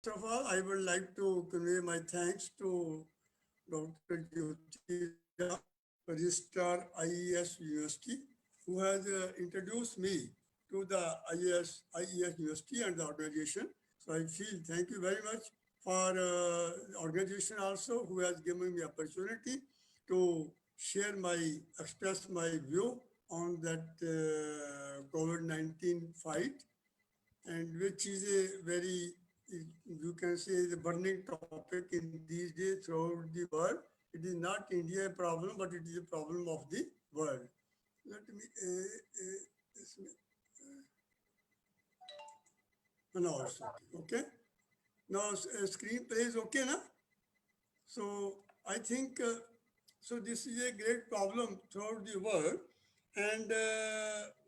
First of all, I would like to convey my thanks to Dr. Jyoti Ram, Registrar IES University, who has introduced me to the IES University and the organization. So I feel thank you very much for the organization also who has given me opportunity to share express my view on that COVID-19 fight, and which is a very, you can say, the burning topic in these days throughout the world. It is not India problem, but it is a problem of the world. Let me, no, it's okay. Okay. Now screen play is okay, na? So I think so. This is a great problem throughout the world, and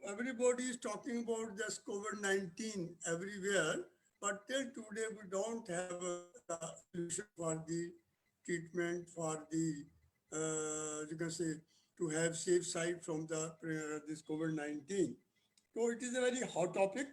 everybody is talking about this COVID-19 everywhere. But till today, we don't have the solution for the treatment for the you can say to have safe side from the this COVID-19. So it is a very hot topic,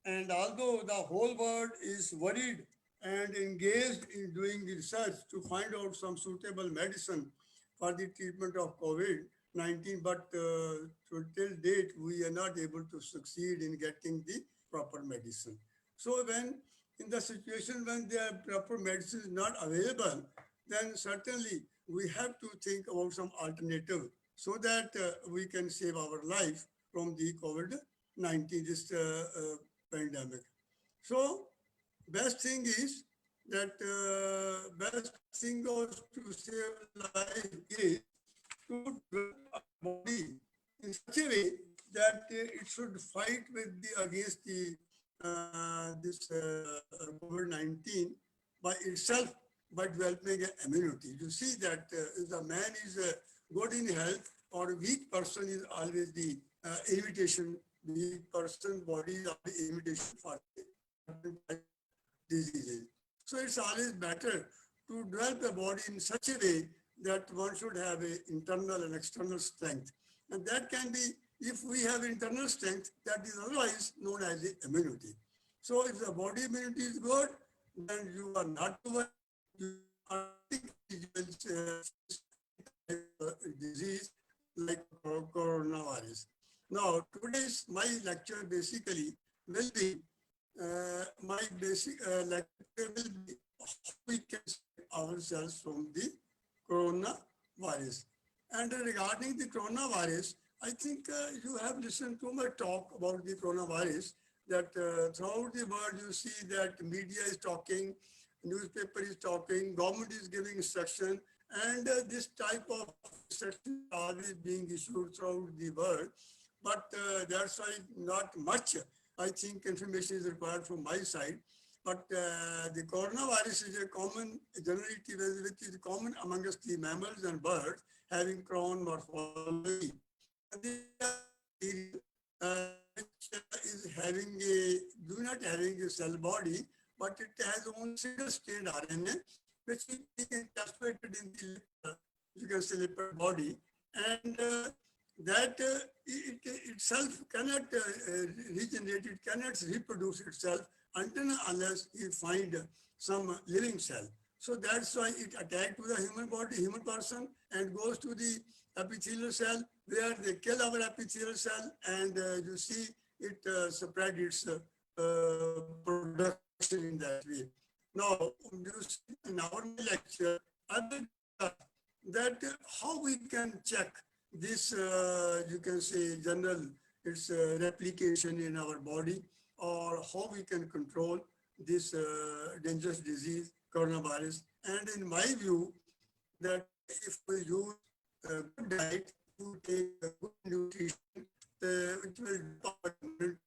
and although the whole world is worried and engaged in doing research to find out some suitable medicine for the treatment of COVID-19, but till date we are not able to succeed in getting the proper medicine. So when in the situation when the proper medicine is not available, then certainly we have to think about some alternative so that we can save our life from the COVID-19, this pandemic. So best thing is that best thing goes to save life is to develop our body in such a way that it should fight with the against the this COVID-19 by itself by developing an immunity. You see that if the man is good in health or weak person is always the imitation. Weak person body is always imitation for certain type of diseases. So it's always better to develop the body in such a way that one should have a internal and external strength. And that can be, if we have internal strength, that is otherwise known as the immunity. So if the body immunity is good, then you are not to worry. You automatically disease like coronavirus. Now, today's my lecture basically will be my basic lecture will be how we can save ourselves from the coronavirus. And regarding the coronavirus, I think you have listened to my talk about the coronavirus, that throughout the world you see that media is talking, newspaper is talking, government is giving instruction, and this type of instruction is always being issued throughout the world. But that's why not much, I think, information is required from my side. But the coronavirus is a common generality which is common amongst the mammals and birds having crown morphology. And these are bacteria which is having a, do not having a cell body, but it has only single strand RNA, which is being encapsulated in the lipid, you can say lipid body. And that it itself cannot regenerate, it cannot reproduce itself until unless you find some living cell. So that's why it attacked to the human body, human person, and goes to the epithelial cell where they kill our epithelial cell, and you see it spread its production in that way. Now, you see in our lecture, I will discuss that how we can check this, you can say, general, its replication in our body, or how we can control this dangerous disease, coronavirus. And in my view, that if we use a good diet, if we take a good nutrition, it will develop our immunity.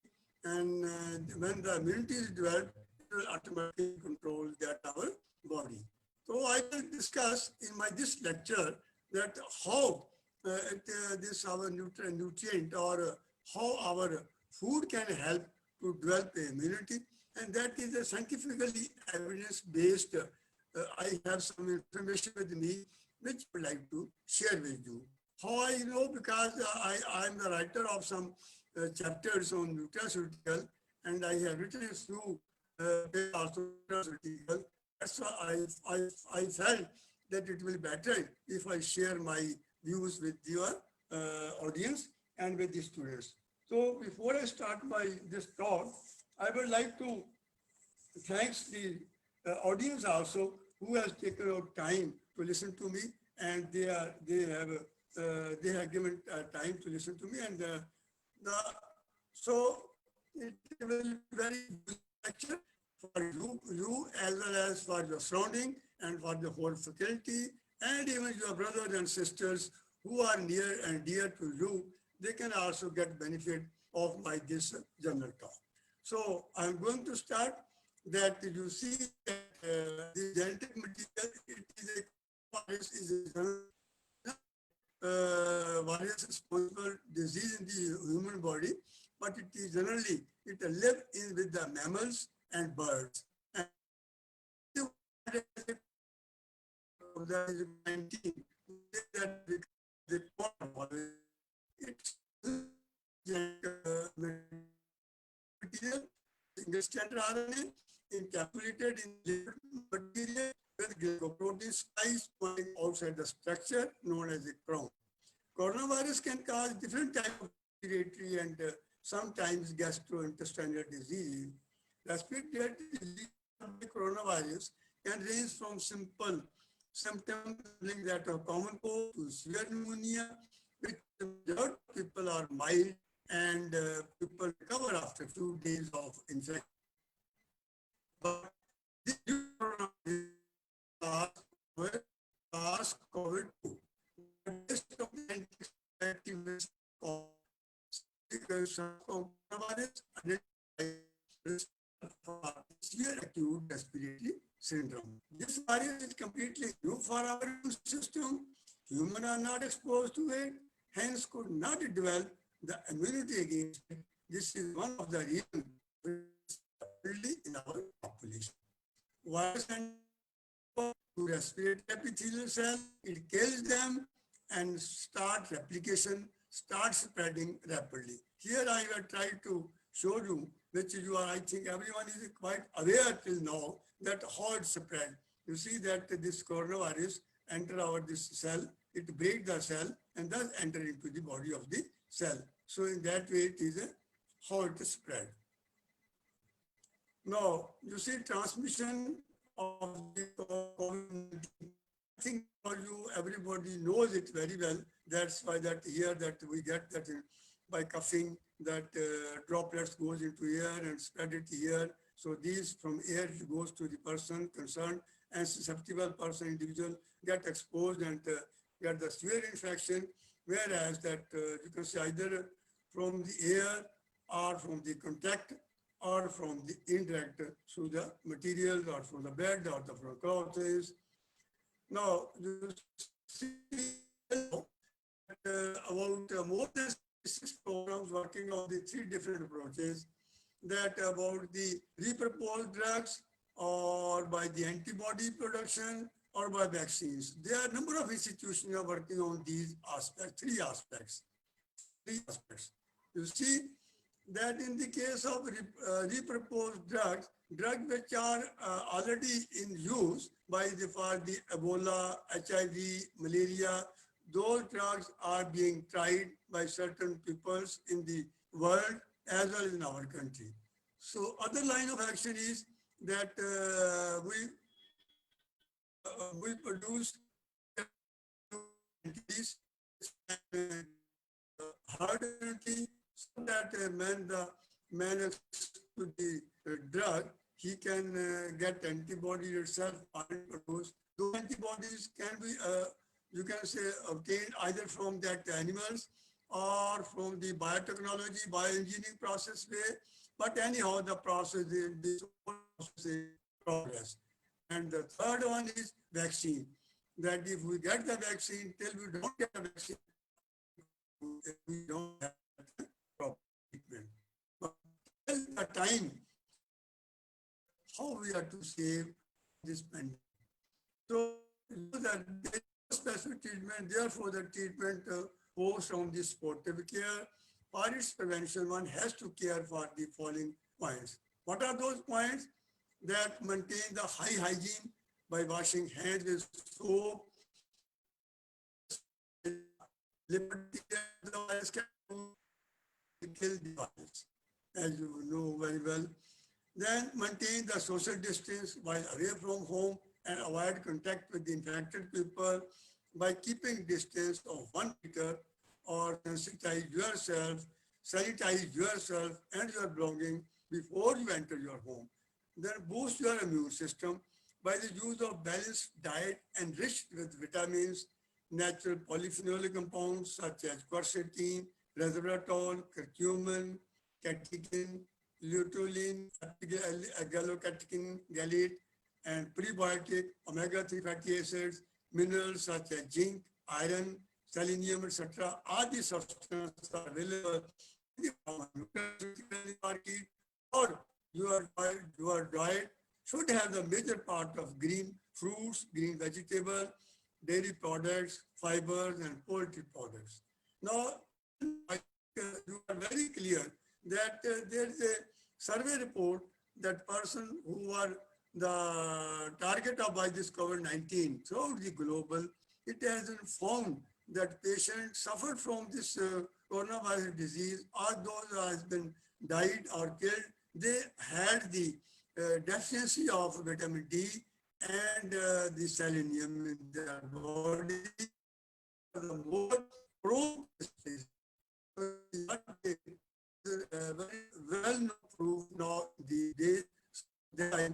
And when the immunity is developed, it will automatically control that our body. So I will discuss in my this lecture that how this our nutrient or how our food can help to develop immunity, and that is a scientifically evidence-based. I have some information with me which I would like to share with you. How I know? Because I am the writer of some chapters on nutraceutical, and I have written a few they also critical. That's why I felt that it will be better if I share my views with your audience and with the students. So before I start my this talk, I would like to thanks the audience also who has taken out time to listen to me, and they have given time to listen to me, and the so it will be very lecture for you as well as for your surrounding and for the whole faculty, and even your brothers and sisters who are near and dear to you. They can also get benefit of my this journal talk. So I'm going to start that you see that the genetic material, it is a virus is a virus responsible disease in the human body, but it is generally, it live in with the mammals and birds. And that is 19, that the it's material, single strand RNA encapsulated in lipid material with glycoprotein splice pointing outside the structure known as a crown. Coronavirus can cause different types of respiratory and sometimes gastrointestinal disease. Respiratory disease of the coronavirus can range from simple symptoms like that of common cold to severe pneumonia, which majority of people are mild and people recover after a few days of infection. But this SARS-CoV-2, the best of the anti-infectives because coronavirus identifies for severe acute respiratory syndrome. This virus is completely new for our immune system. Humans are not exposed to it, hence could not develop the immunity against it. This is one of the reasons in our population. Virus and to respiratory epithelial cell, it kills them and start replication, start spreading rapidly. Here I will try to show you, which you are, I think everyone is quite aware till now, that how it spread. You see that this coronavirus enter our this cell, it breaks the cell and thus enter into the body of the cell. So in that way it is how it is spread. Now, you see transmission of the COVID-19. I think everybody knows it very well. That's why that here that we get that by coughing, that droplets goes into air and spread it here. So these from air goes to the person concerned, and susceptible person, individual get exposed and get the severe infection. Whereas that you can see either from the air or from the contact or from the indirect through the materials or from the bed or from clothes. Now, you see about more than 6 programs working on the 3 different approaches, that about the repurposed drugs or by the antibody production or by vaccines. There are a number of institutions are working on these aspects, 3 aspects. 3 aspects. You see that in the case of repurposed drugs which are already in use by for the Ebola, HIV, malaria, those drugs are being tried by certain peoples in the world as well as in our country. So other line of action is that we produce antibodies hard immunity, so that man to the drug, he can get antibody itself produced. Those antibodies can be, you can say, obtained either from that animals or from the biotechnology, bioengineering process way. But anyhow, the process is progress. And the third one is vaccine. That if we get the vaccine, till we don't get the vaccine, we don't have proper treatment. But till the time, how we are to save this pandemic. So that there is specific treatment, therefore the treatment goes on the supportive care. For its prevention, one has to care for the following points. What are those points? that maintain the high hygiene by washing hands with soap, liberty the virus can kill the virus, as you know very well. Then maintain the social distance while away from home and avoid contact with the infected people by keeping distance of 1 meter or sanitize yourself and your belongings before you enter your home. Then boost your immune system by the use of balanced diet enriched with vitamins, natural polyphenolic compounds such as quercetin, resveratrol, curcumin, catechin, luteolin, gallocatechin, gallate, and prebiotic omega-3 fatty acids, minerals such as zinc, iron, selenium, etc. All these substances are available in the nutraceutical market, or your diet should have the major part of green fruits, green vegetables, dairy products, fibers, and poultry products. Now, you are very clear that there is a survey report that person who are the target of by this COVID-19 throughout the global, it has been found that patients suffered from this coronavirus disease, or those who has been died or killed, they had the deficiency of vitamin D and the selenium in their body. The more prone disease, very well proof now the days. That I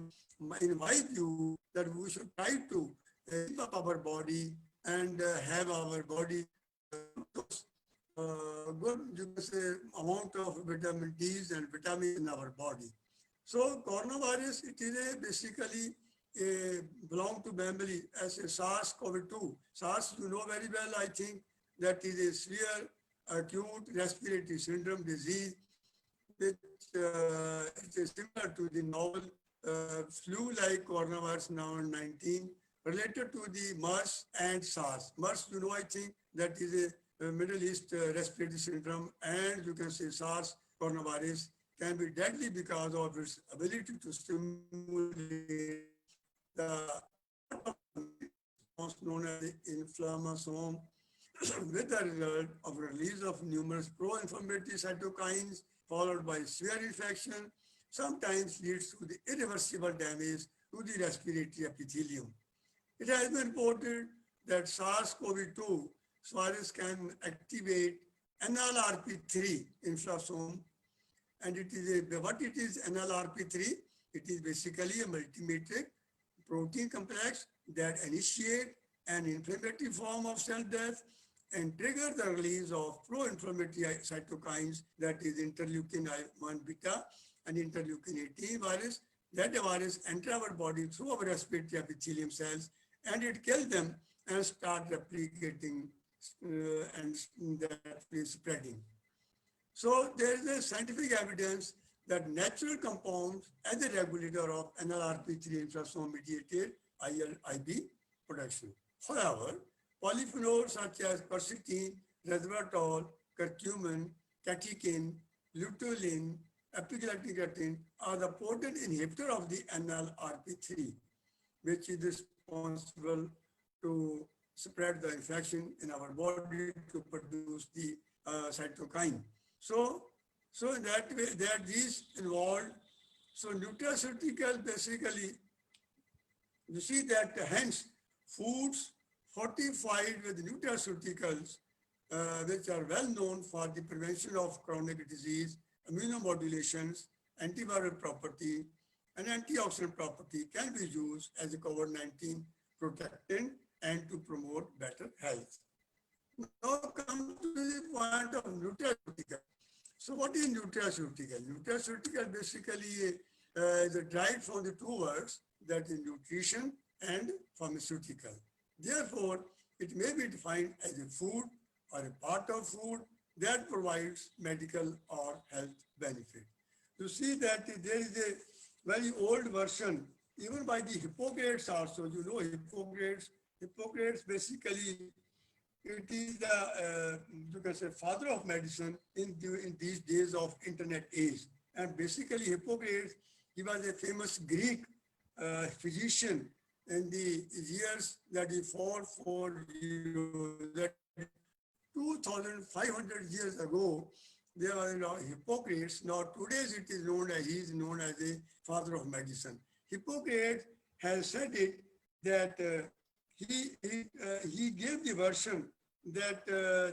invite you that we should try to keep up our body and have our body good, you can say, amount of vitamin D's and vitamins in our body. So coronavirus, it is a basically belong to family as a SARS-CoV-2. SARS, you know very well, I think, that is a severe acute respiratory syndrome disease, which it is similar to the novel flu-like coronavirus now 19, related to the MERS and SARS. MERS, you know, I think that is a Middle East respiratory syndrome, and you can say SARS coronavirus can be deadly because of its ability to stimulate the response known as the inflammasome, with the result of release of numerous pro-inflammatory cytokines followed by severe infection, sometimes leads to the irreversible damage to the respiratory epithelium. It has been reported that SARS-CoV-2 virus can activate NLRP3 inflammasome, and it is what it is NLRP3? It is basically a multimatrix protein complex that initiate an inflammatory form of cell death and trigger the release of pro-inflammatory cytokines, that is interleukin-1 beta and interleukin-18 virus. That virus enter our body through our respiratory epithelium cells, and it kills them and start replicating and that is spreading. So there is a scientific evidence that natural compounds as a regulator of NLRP3 inflammasome mediated ILIB production. However, polyphenols such as quercetin, resveratrol, curcumin, catechin, luteolin, epiglycine are the potent inhibitor of the NLRP3, which is responsible to spread the infection in our body to produce the cytokine. So in that way, that these involved. So nutraceutical basically, you see that hence foods fortified with nutraceuticals, which are well known for the prevention of chronic disease, immunomodulations, antiviral property, and antioxidant property can be used as a COVID-19 protectant and to promote better health. Now come to the point of nutraceutical. So what is nutraceutical? Nutraceutical basically is derived from the two words, that is nutrition and pharmaceutical. Therefore, it may be defined as a food or a part of food that provides medical or health benefit. You see that there is a very old version, even by the Hippocrates also. You know Hippocrates. Hippocrates basically, it is the, you can say, father of medicine in these days of internet age. And basically Hippocrates, he was a famous Greek physician in the years that is 440, that 2,500 years ago, there was Hippocrates. Now today's it is known as, he is known as the father of medicine. Hippocrates has said it that he gave the version that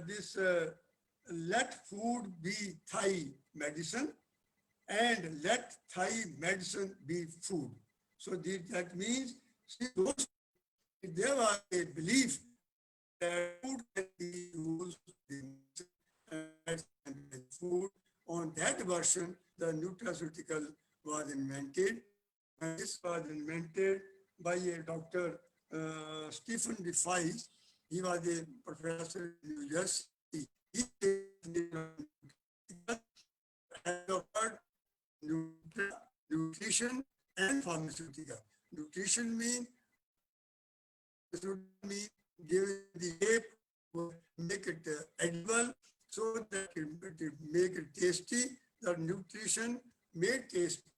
this let food be thy medicine and let thy medicine be food. So that means, see, those, there was a belief that food can be used as food. On that version, the nutraceutical was invented. And this was invented by a Dr. Stephen DeFries. He was a professor in New Jersey. He word nutrition and pharmaceutical. Nutrition means give the shape, make it edible, so that it make it tasty. The nutrition made tasty.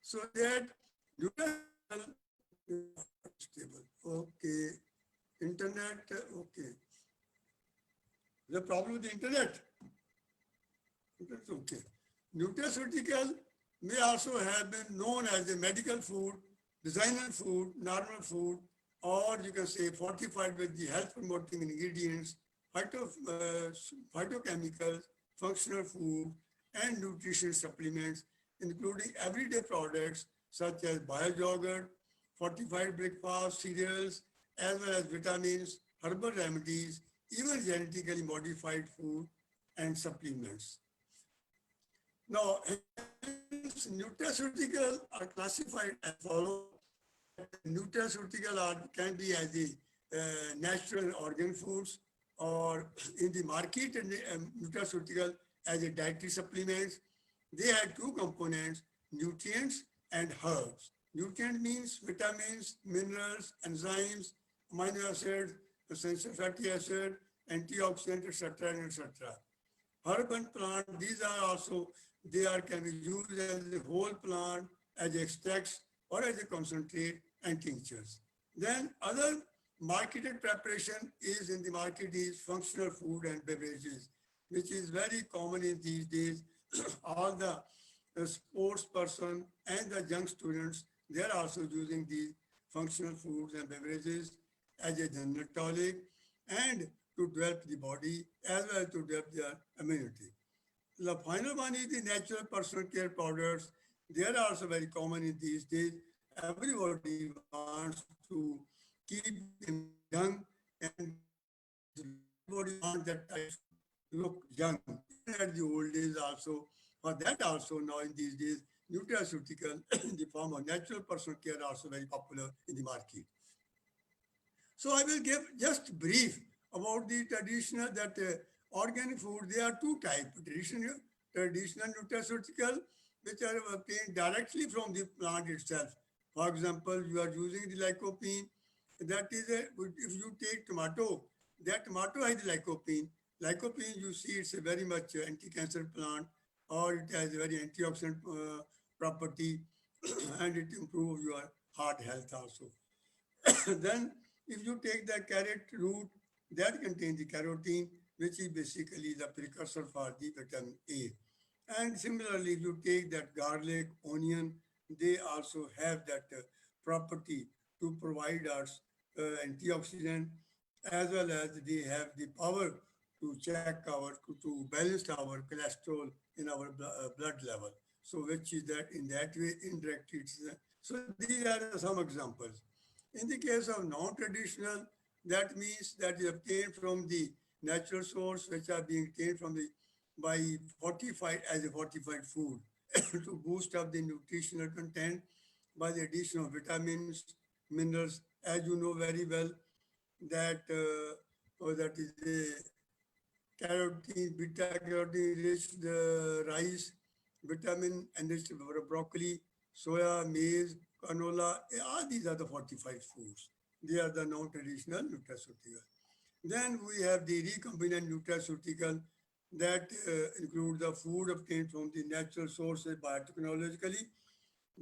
So that nutrition stable. Okay, internet. Okay, the problem with the internet. That's okay. Nutraceutical may also have been known as a medical food, designer food, normal food, or you can say fortified with the health promoting ingredients, phytochemicals, functional food, and nutrition supplements, including everyday products such as bio-yogurt, fortified breakfast cereals, as well as vitamins, herbal remedies, even genetically modified food and supplements. Now, nutraceutical are classified as follows. Nutraceutical can be as the natural organ foods, or in the market, and nutraceutical as a dietary supplements. They have two components, nutrients and herbs. Nutrient means vitamins, minerals, enzymes, amino acids, essential fatty acid, antioxidant, etc., etc. Herb and plant, these are also, they are can be used as a whole plant, as extracts, or as a concentrate and tinctures. Then other marketed preparation is in the market is functional food and beverages, which is very common in these days. All the sports person and the young students, they are also using these functional foods and beverages as a general tonic and to develop the body as well as to develop their immunity. The final one is the natural personal care products. They are also very common in these days. Everybody wants to keep them young, and everybody wants that type look young. Even at the old days also, for that also now in these days, nutraceutical in the form of natural personal care are also very popular in the market. So I will give just brief about the traditional that organic food. There are two types: traditional nutraceutical, which are obtained directly from the plant itself. For example, you are using the lycopene. That is if you take tomato, that tomato has lycopene. Lycopene, you see, it's a very much anti-cancer plant, or it has a very antioxidant property, and it improves your heart health also. Then if you take the carrot root, that contains the carotene, which is basically the precursor for the vitamin A. And similarly, if you take that garlic, onion, they also have that property to provide us antioxidant, as well as they have the power to check to balance our cholesterol in our blood level. So which is that in that way, indirectly, so these are some examples. In the case of non-traditional, that means that is obtained from the natural source, which are being obtained from the by fortified as a fortified food to boost up the nutritional content by the addition of vitamins, minerals. As you know very well, that that is a carotene, beta carotene rich the rice, vitamin enriched broccoli, soya, maize, canola. All these are the fortified foods. They are the non-traditional nutraceutical. Then we have the recombinant nutraceutical, that include the food obtained from the natural sources biotechnologically,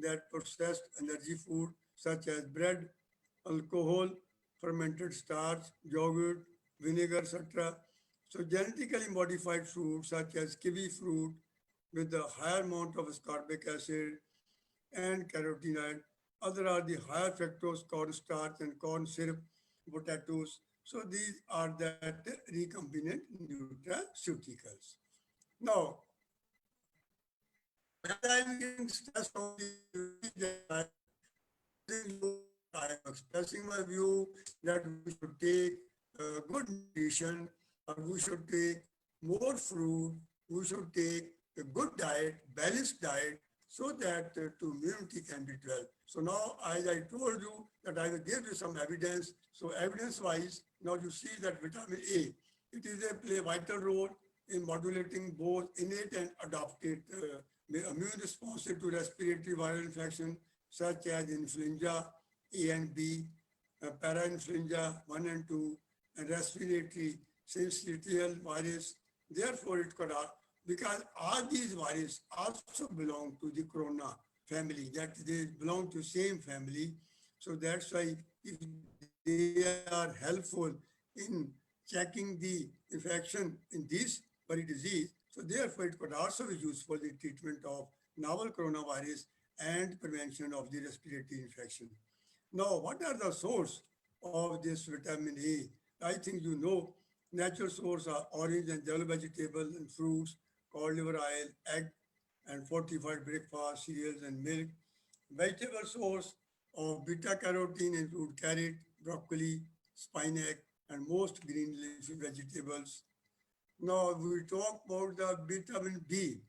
that processed energy food such as bread, alcohol, fermented starch, yogurt, vinegar, etc. So genetically modified fruits such as kiwi fruit with the higher amount of ascorbic acid and carotenoid. Other are the higher fructose cornstarch and corn syrup potatoes. So these are that recombinant nutraceuticals. Now, as I am getting stressed from the that I I am expressing my view that we should take good nutrition, or we should take more fruit, we should take a good diet, balanced diet, so that to immunity can be developed. So now, as I told you, that I will give you some evidence. So evidence-wise, now you see that vitamin A, it is a play vital role in modulating both innate and adopted immune responses to respiratory viral infection such as influenza A and B, parainfluenza 1 and 2, and respiratory syncytial virus. Therefore, it could because all these viruses also belong to the corona family, that they belong to same family. So that's why if they are helpful in checking the infection in this very disease, so therefore it could also be useful in treatment of novel coronavirus and prevention of the respiratory infection. Now, what are the source of this vitamin A? I think you know natural source are orange and yellow vegetables and fruits, cod liver oil, egg, and fortified breakfast, cereals, and milk. Vegetable source of beta carotene include carrot, broccoli, spinach, and most green leafy vegetables. Now we talk about the vitamin B.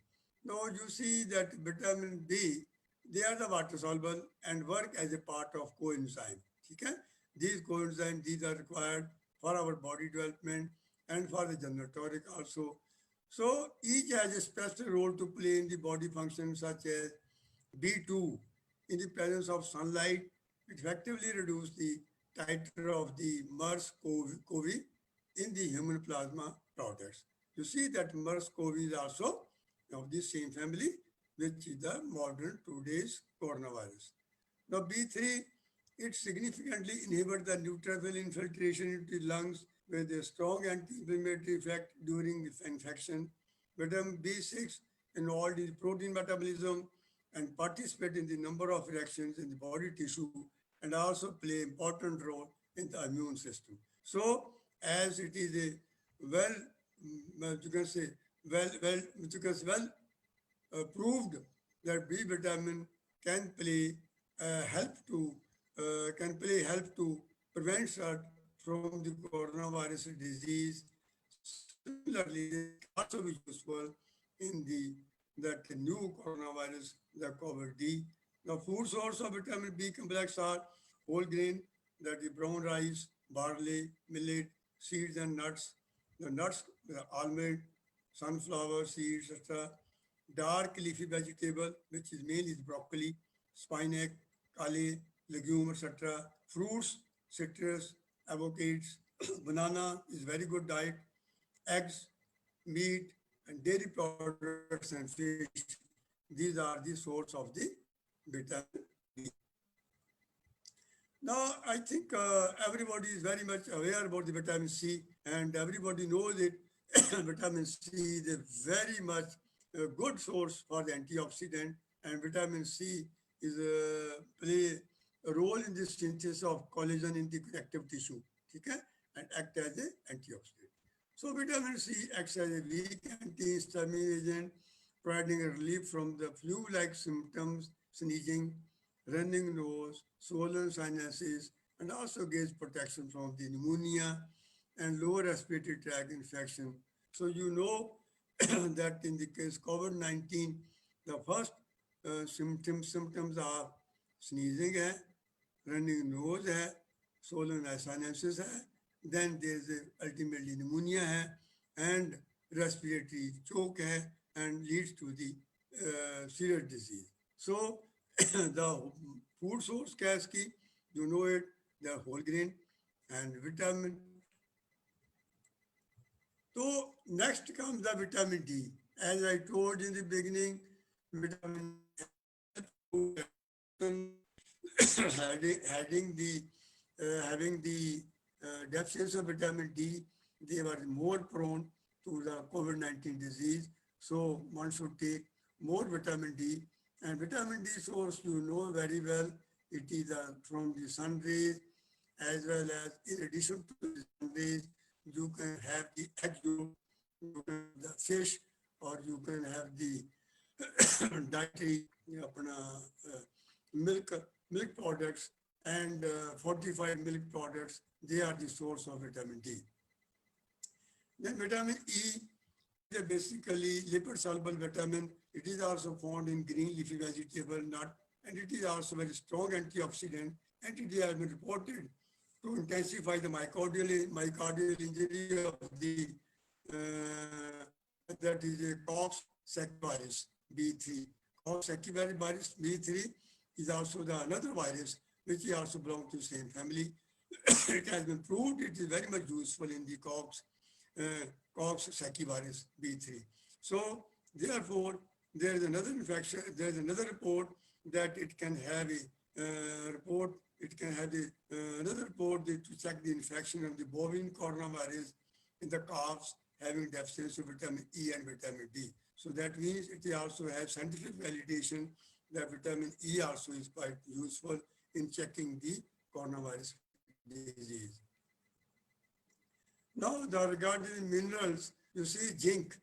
Now you see that vitamin B, they are the water soluble and work as a part of coenzyme. Okay? These coenzymes, these are required for our body development and for the general tonic also. So each has a special role to play in the body functions such as B2 in the presence of sunlight effectively reduce the titer of the MERS-CoV in the human plasma products. You see that MERS-CoV is also of the same family, which is the modern today's coronavirus. Now B3, it significantly inhibits the neutrophil infiltration into the lungs with a strong anti-inflammatory effect during infection. Vitamin B6 involved in protein metabolism and participate in the number of reactions in the body tissue and also play important role in the immune system. So as it is a well, you can say, well proved that B vitamin can play help to help to prevent us from the coronavirus disease. Similarly, they can also be useful in the that new coronavirus, the COVID-D. The food source of vitamin B complex are whole grain, that is brown rice, barley, millet, seeds and nuts. The nuts, the almond, sunflower seeds, etc. Dark leafy vegetable, which is mainly broccoli, spinach, kale, legume, etc. Fruits, citrus, avocados, banana is very good diet. Eggs, meat, and dairy products and fish. These are the source of the vitamin B. Now, I think everybody is very much aware about the vitamin C, and everybody knows it. Vitamin C is a very much good source for the antioxidant, and vitamin C is play a role in the synthesis of collagen in the connective tissue, okay, and act as an antioxidant. So vitamin C acts as a weak antihistamine agent, providing a relief from the flu-like symptoms, sneezing, running nose, swollen sinuses, and also gives protection from the pneumonia and lower respiratory tract infection. So you know that in the case COVID-19, the first symptoms are sneezing hai, running nose hai, swollen sinuses hai, then there's ultimately pneumonia hai, and respiratory choke hai, and leads to the serious disease. So the food source क्या है, you know it, the whole grain and vitamin So next comes the vitamin D. As I told in the beginning, vitamin having the deficiency of vitamin D, they were more prone to the COVID-19 disease. So one should take more vitamin D. And vitamin D source, you know very well, it is from the sun rays, as well as in addition to the sun rays, you can have the egg yolk, you can have the fish, or you can have the dietary milk milk products and fortified milk products. They are the source of vitamin D. Then vitamin E is basically lipid soluble vitamin. It is also found in green leafy vegetable, nut, and it is also very strong antioxidant. And it has been reported to intensify the myocardial injury of the that is a Coxsackie virus B3. Coxsackie virus B3 is also the another virus which also belongs to the same family. It has been proved it is very much useful in the Coxsackie virus B3. So therefore, there is another infection. There is another report that it can have a report. It can have another report to check the infection of the bovine coronavirus in the calves having deficiency of vitamin E and vitamin D. So that means it also has scientific validation that vitamin E also is quite useful in checking the coronavirus disease. Now, regarding minerals, you see zinc.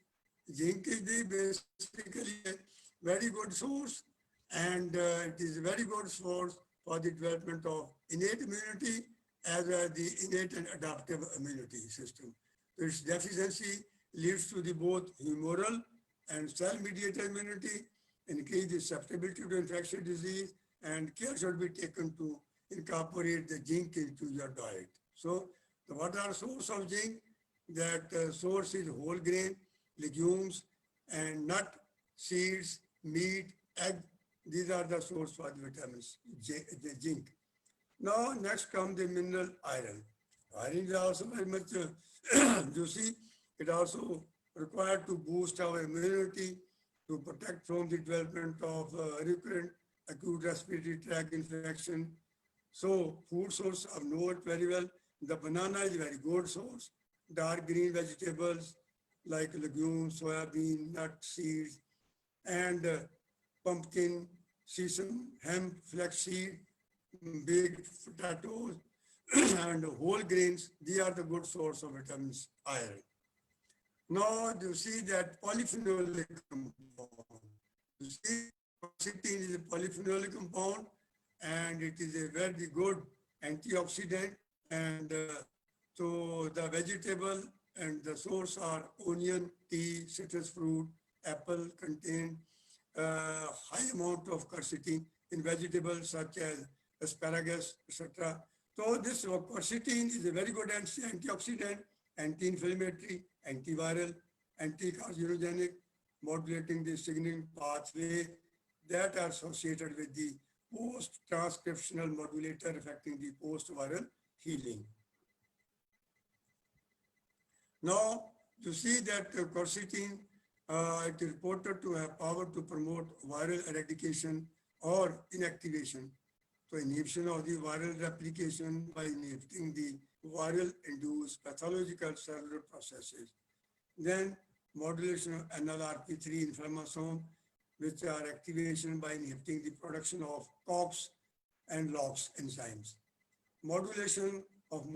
Zinc is basically a very good source, and it is a very good source for the development of innate immunity as well as the innate and adaptive immunity system. So its deficiency leads to the both humoral and cell-mediated immunity, increase the susceptibility to infectious disease, and care should be taken to incorporate the zinc into your diet. So what are source of zinc? That source is whole grain, legumes, and nut, seeds, meat, egg. These are the source for the vitamins, the zinc. Now, next comes the mineral iron. Iron is also very much juicy. It also required to boost our immunity, to protect from the development of recurrent acute respiratory tract infection. So food source, I know it very well. The banana is a very good source. Dark green vegetables like legumes, soybean, nuts, seeds, and pumpkin, sesame, hemp, flaxseed, baked potatoes, and whole grains. They are the good source of vitamins iron. Now you see that polyphenolic compound. You see, quercetin is a polyphenolic compound, and it is a very good antioxidant. And so the vegetable and the source are onion, tea, citrus fruit, apple contain high amount of quercetin in vegetables such as asparagus, etc. So this quercetin is a very good antioxidant, anti-inflammatory, antiviral, anti-carcinogenic, modulating the signaling pathway that are associated with the post-transcriptional modulator affecting the post-viral healing. Now, you see that quercetin, it is reported to have power to promote viral eradication or inactivation. So inhibition of the viral replication by inhibiting the viral-induced pathological cellular processes. Then modulation of NLRP3 inflammasome, which are activation by inhibiting the production of COX and LOX enzymes. Modulation of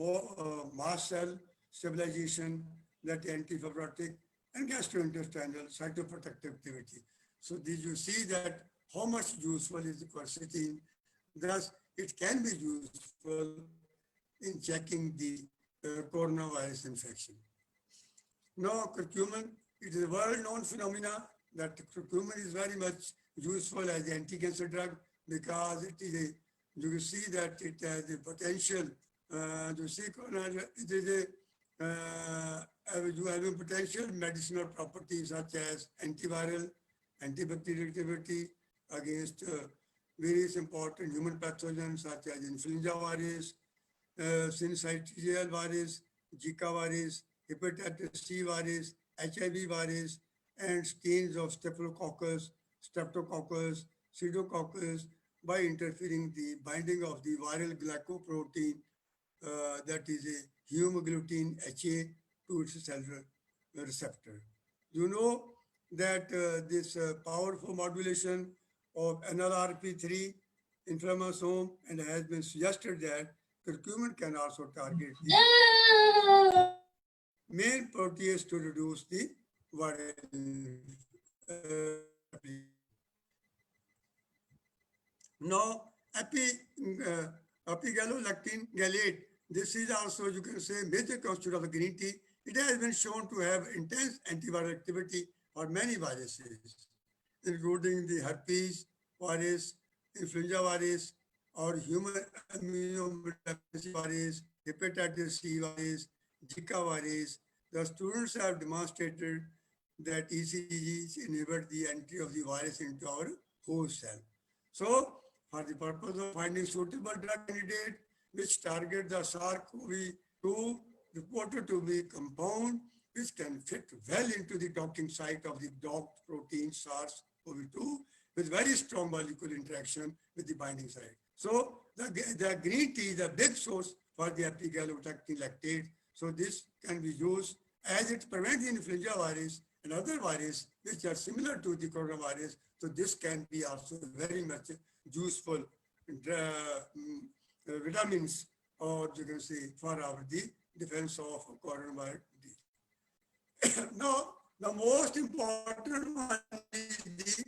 mast cell stabilization, that antifibrotic and gastrointestinal cytoprotective activity. So did you see that how much useful is the quercetin? Thus, it can be useful in checking the coronavirus infection. Now, curcumin, it is a well-known phenomena that curcumin is very much useful as an anti-cancer drug because it is a, you see that it has the potential, you see, it is you having potential medicinal properties such as antiviral, antibacterial activity against various important human pathogens such as influenza virus, syncytial virus, Zika virus, hepatitis C virus, HIV virus, and strains of streptococcus, pseudococcus by interfering the binding of the viral glycoprotein that is a hemagglutinin HA to its cellular receptor. You know that this powerful modulation of NLRP3 inflammasome and has been suggested that curcumin can also target the main protease to reduce the viral now, epigallolactin gallate, this is also, you can say, major constituent of the green tea. It has been shown to have intense antiviral activity for many viruses, including the herpes virus, influenza virus, or human immunodeficiency virus, hepatitis C virus, Zika virus. The students have demonstrated that ECGs inhibit the entry of the virus into our host cell. So, for the purpose of finding suitable drug candidate which target the SARS-CoV-2 reported to be compound which can fit well into the docking site of the docked protein SARS-CoV-2 with very strong molecular interaction with the binding site. So the green tea is a big source for the epigallolactin lactate. So this can be used as it prevents the influenza virus and other viruses which are similar to the coronavirus. So this can be also very much useful vitamins, or you can say for our the defense of coronavirus. Now, the most important one is the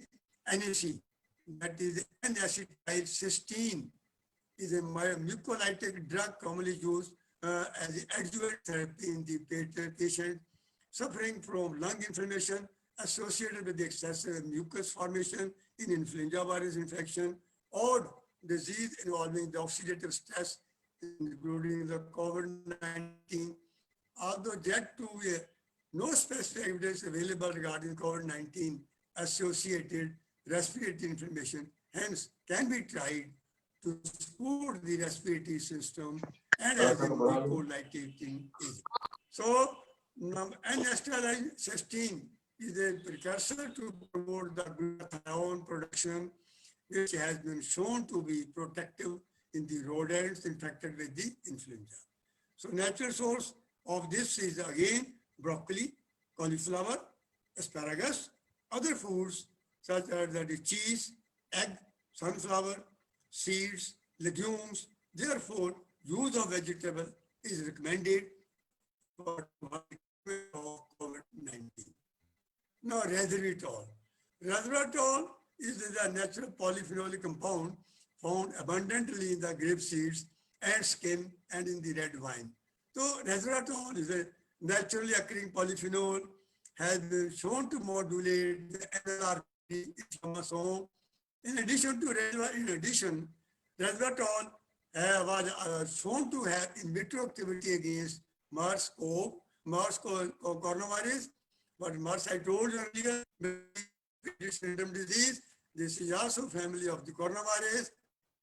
NAC, that is N-acetylcysteine, is a mucolytic drug commonly used as an adjuvant therapy in the patient suffering from lung inflammation associated with the excessive mucus formation in influenza virus infection or disease involving the oxidative stress, including the COVID-19. Although yet to no specific evidence available regarding COVID-19 associated respiratory inflammation, hence can be tried to support the respiratory system and as a mucolytic agent. So, N-acetylcysteine is a precursor to promote the glutathione production, which has been shown to be protective in the rodents infected with the influenza. So natural source of this is again broccoli, cauliflower, asparagus, other foods such as the cheese, egg, sunflower, seeds, legumes. Therefore, use of vegetable is recommended for COVID-19. Now, resveratrol. Resveratrol is the natural polyphenolic compound found abundantly in the grape seeds and skin and in the red wine. So, resveratrol is a naturally occurring polyphenol, has been shown to modulate the NLRP inflammasome. In addition, resveratrol was shown to have in vitro activity against MERS-CoV, coronavirus, but MERS I told you earlier, syndrome disease. This is also family of the coronavirus,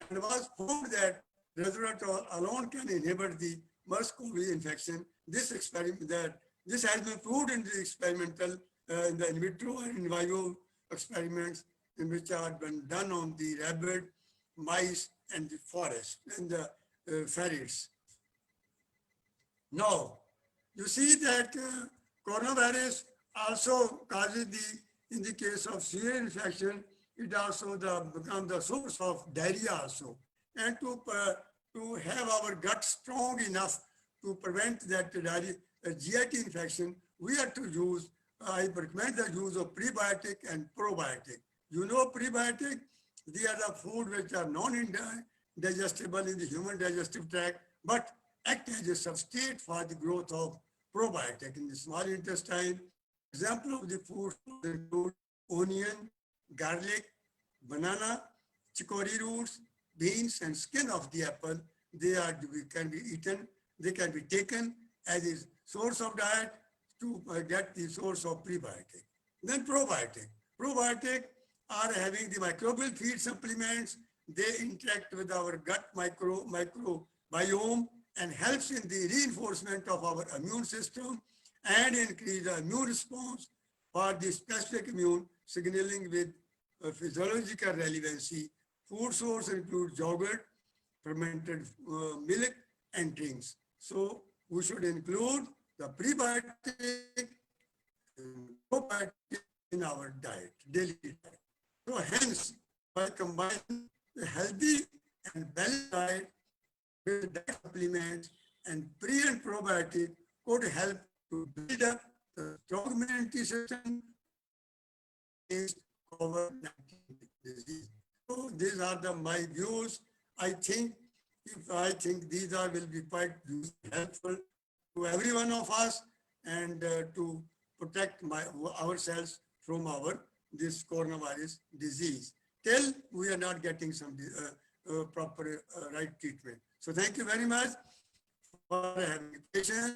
and was found that resveratrol alone can inhibit the MERS-CoV infection. This has been proved in the experimental, in the in vitro and in vivo experiments in which are been done on the rabbit, mice, and the forest and the ferrets. Now, you see that coronavirus also causes in the case of severe infection, it also becomes the source of diarrhea also. And to have our gut strong enough to prevent that diarrhea, GIT infection, we have to use, I recommend the use of prebiotic and probiotic. You know prebiotic, they are the food which are non-digestible in the human digestive tract, but act as a substrate for the growth of probiotic in the small intestine. Example of the food include onion, garlic, banana, chicory roots, beans, and skin of the apple. Can be eaten. They can be taken as a source of diet to get the source of prebiotic. Then probiotic. Probiotic are having the microbial feed supplements. They interact with our gut microbiome and helps in the reinforcement of our immune system and increase the immune response for the specific immune signaling with physiological relevancy. Food source include yogurt, fermented milk, and drinks. So we should include the prebiotic and probiotic in our diet, daily diet. So hence, by combining the healthy and balanced diet with diet supplements and pre and probiotic could help to build up the strong immunity system against COVID-19 disease. So these are my views. I think these are will be quite helpful to every one of us and to protect ourselves from this coronavirus disease till we are not getting some proper right treatment. So thank you very much for having patience